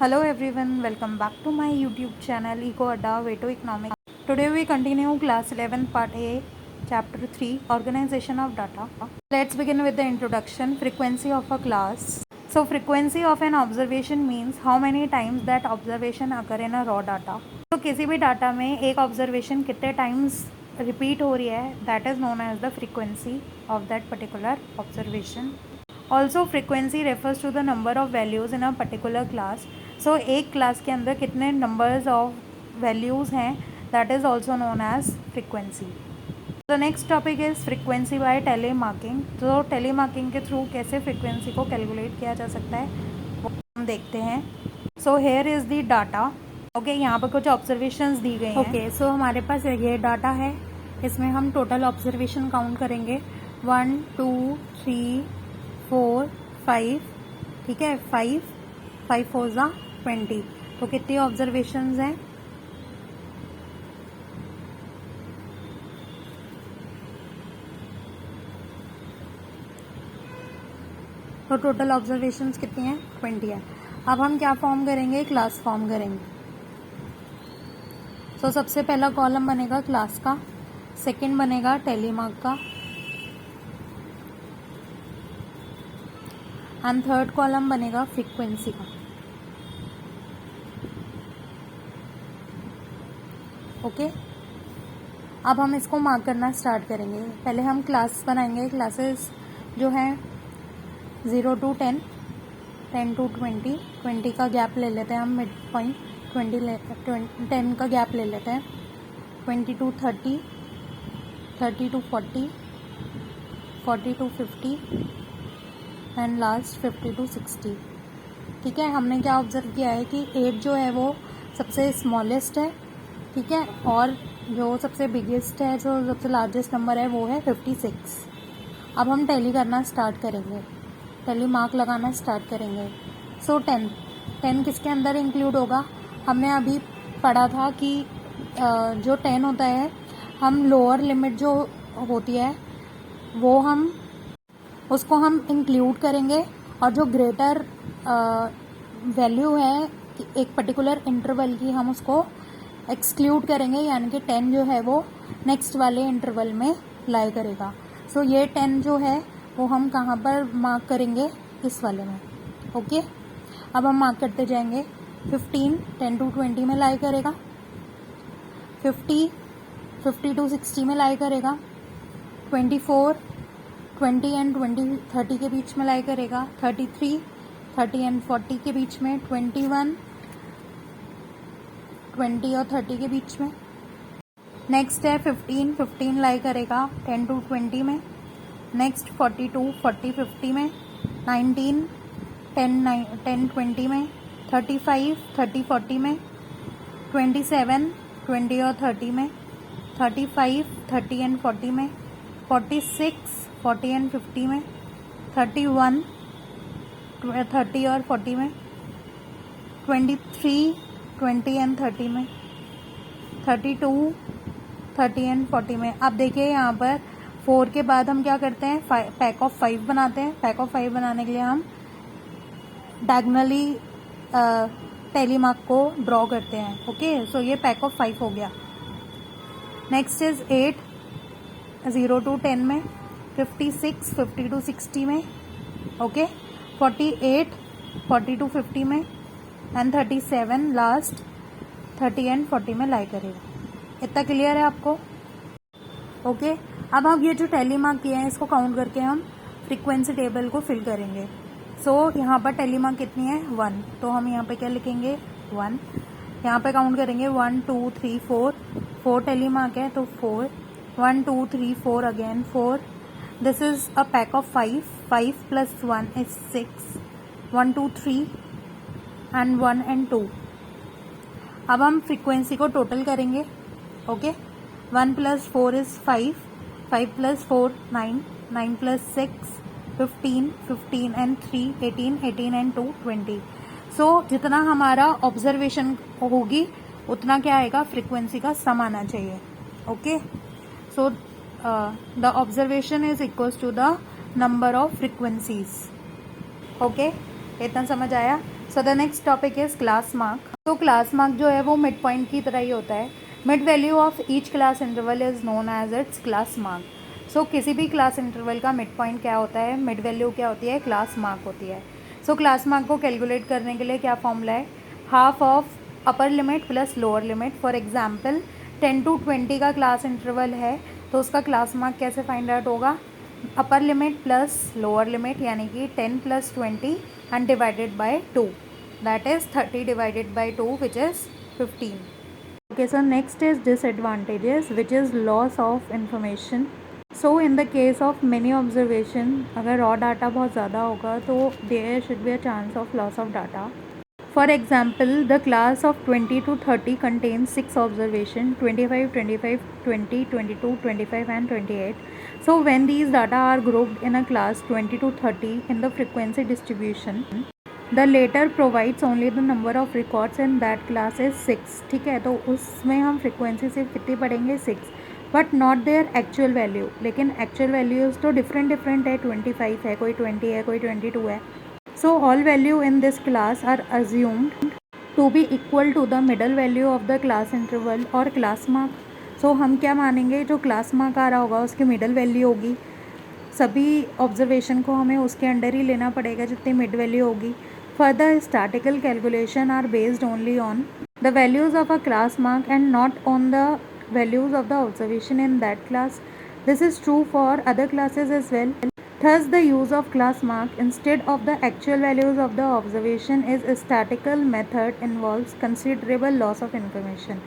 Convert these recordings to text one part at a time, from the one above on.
Hello everyone, welcome back to my YouTube channel Eco Adda Way to Economics. Today we continue class 11 part A, chapter 3, organization of data. Let's begin with the introduction. Frequency of a class. So frequency of an observation means how many times that observation occur in a raw data. तो किसी भी data में एक observation कितने times repeat हो रही है, that is known as the frequency of that particular observation. Also frequency refers to the number of values in a particular class. So एक क्लास के अंदर कितने नंबर्स ऑफ वैल्यूज़ हैं, that is also known as frequency. The next topic is frequency by tally marking. तो tally marking के through कैसे frequency को calculate किया जा सकता है वो हम देखते हैं. So here is the data. Okay, यहाँ पर कुछ ऑब्जर्वेशंस दी गई हैं. ओके, सो हमारे पास ये डाटा है. इसमें हम टोटल ऑब्जर्वेशन काउंट करेंगे. 1 2 3 4 5. ठीक है, 5 4 ज़ा 20. तो कितनी ऑब्जर्वेशंस हैं? तो टोटल ऑब्जर्वेशंस कितनी हैं? 20 है. अब हम क्या फॉर्म करेंगे? क्लास फॉर्म करेंगे. तो सबसे पहला कॉलम बनेगा क्लास का, सेकंड बनेगा टेलीमार्क का, एंड थर्ड कॉलम बनेगा फ्रीक्वेंसी का. ओके, अब हम इसको मार्क करना स्टार्ट करेंगे. पहले हम क्लास बनाएंगे. क्लासेस जो हैं 0 to 10, 10 to 20, 20 का गैप ले लेते हैं हम, मिड पॉइंट 10 का गैप ले लेते हैं. 20 to 30, 30 to 40, 40 to 50 and last 50 to 60. ठीक है, हमने क्या ऑब्जर्व किया है कि 8 जो है वो सबसे स्मॉलेस्ट है. ठीक है, और जो सबसे बिगेस्ट है, जो सबसे लार्जेस्ट नंबर है वो है 56. अब हम टैली करना स्टार्ट करेंगे, टैली मार्क लगाना स्टार्ट करेंगे. सो 10 किसके अंदर इंक्लूड होगा? हमने अभी पढ़ा था कि जो 10 होता है, हम लोअर लिमिट जो होती है वो हम उसको हम इंक्लूड करेंगे, और जो ग्रेटर वैल्यू है एक पर्टिकुलर इंटरवल की हम उसको एक्सक्लूड करेंगे, यानी कि 10 जो है वो नेक्स्ट वाले इंटरवल में लाई करेगा. सो ये 10 जो है वो हम कहाँ पर मार्क करेंगे? इस वाले में. ओके, अब हम मार्क करते जाएंगे. 15 10 to 20 में लाई करेगा. 50 to 60 में लाई करेगा. 24 20 एंड 30 के बीच में लाई करेगा. 33 30 एंड 40 के बीच में. 21 20 और 30 के बीच में. नेक्स्ट है 15 लाई करेगा 10 to 20 में. नेक्स्ट 42 40 50 में. 19 10 20 में. 35 30 40 में. 27 20 और 30 में. 35 30 एंड 40 में. 46 40 एंड 50 में. 31 30 और 40 में. 23 20 एंड 30 में. 32 30 एंड 40 में. अब देखिए यहाँ पर 4 के बाद हम क्या करते हैं? पैक ऑफ 5 बनाते हैं. पैक ऑफ 5 बनाने के लिए हम डायगोनली टेलीमार्क को ड्रॉ करते हैं. ओके, सो ये पैक ऑफ 5 हो गया. नेक्स्ट इज 8 0 to 10 में. 56 50 to 60 में. ओके, 48 40 to 50 में. एंड 37 लास्ट 30 एंड 40 में लाई करेगा. इतना क्लियर है आपको? ओके, अब हम ये जो टेलीमार्क किए हैं इसको काउंट करके हम फ्रीक्वेंसी टेबल को फिल करेंगे. सो यहाँ पर टेलीमार्क कितनी है? 1. तो हम यहाँ पे क्या लिखेंगे? 1. यहाँ पे काउंट करेंगे 1 2 3 4 टेलीमार्क है, तो 4. 1 2 3 4 again 4. This is a pack of 5 plus 1 is 6. 1 2 3 and 1 and 2. अब हम फ्रीक्वेंसी को टोटल करेंगे. Okay, 1 plus 4 is 5 plus 4 9 9 plus 6 15 and 3 18 and 2 20. सो जितना हमारा ऑब्जर्वेशन होगी उतना क्या आएगा? फ्रीक्वेंसी का सम आना चाहिए. Okay, so the observation is equals to the number of frequencies. Okay, इतना समझ आया? So the next topic is class mark. तो क्लास मार्क जो है वो मिड पॉइंट की तरह ही होता है। Mid value of each class interval is known as its class mark. So किसी भी क्लास इंटरवल का मिड पॉइंट क्या होता है, मिड वैल्यू क्या होती है, क्लास मार्क होती है। सो क्लास मार्क को कैलकुलेट करने के लिए क्या फॉर्मूला है, half of upper limit plus lower limit. For example 10 to 20 का क्लास इंटरवल है तो उसका क्लास मार्क कैसे फाइंड आउट होगा, upper limit plus lower limit यानी कि 10 + 20 and divided by 2, that is 30 divided by 2 which is 15. Okay, so next is disadvantages which is loss of information. So in the case of many observation, अगर raw data बहुत ज़्यादा होगा तो there should be a chance of loss of data. For example, the class of 20 to 30 contains 6 observation, 25, 25, 20, 22, 25 and 28. So when these data are grouped in a class 20 to 30 in the frequency distribution, the later provides only the number of records in that class is 6. ठीक है, तो उसमें हम frequency सिर्फ कितनी पढ़ेंगे 6, but not their actual value. लेकिन actual values तो डिफरेंट है, 25 है, कोई 20 है, कोई 22 है। So all value in this class are assumed to be equal to the middle value of the class interval और class mark. So हम क्या मानेंगे, जो class mark आ रहा होगा उसकी middle value होगी। सभी observation को हमें उसके अंडर ही लेना पड़ेगा जितनी mid value होगी। Further statistical calculation are based only on the values of a class mark and not on the values of the observation in that class. This is true for other classes as well. Thus, the use of class mark instead of the actual values of the observation is a statistical method involves considerable loss of information.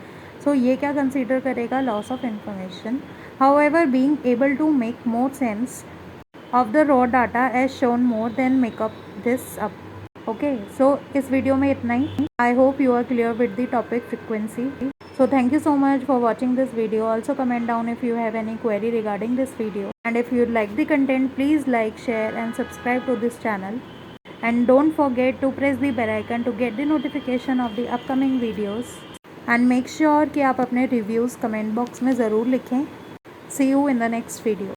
So, ये क्या consider करेगा, loss of information. However, being able to make more sense of the raw data as shown more than make up this up. Okay, so इस video में इतना ही. I hope you are clear with the topic frequency. So thank you so much for watching this video. Also comment down if you have any query regarding this video. And if you like the content, please like, share and subscribe to this channel. And don't forget to press the bell icon to get the notification of the upcoming videos. And make sure कि आप अपने reviews comment box में ज़रूर लिखें. See you in the next video.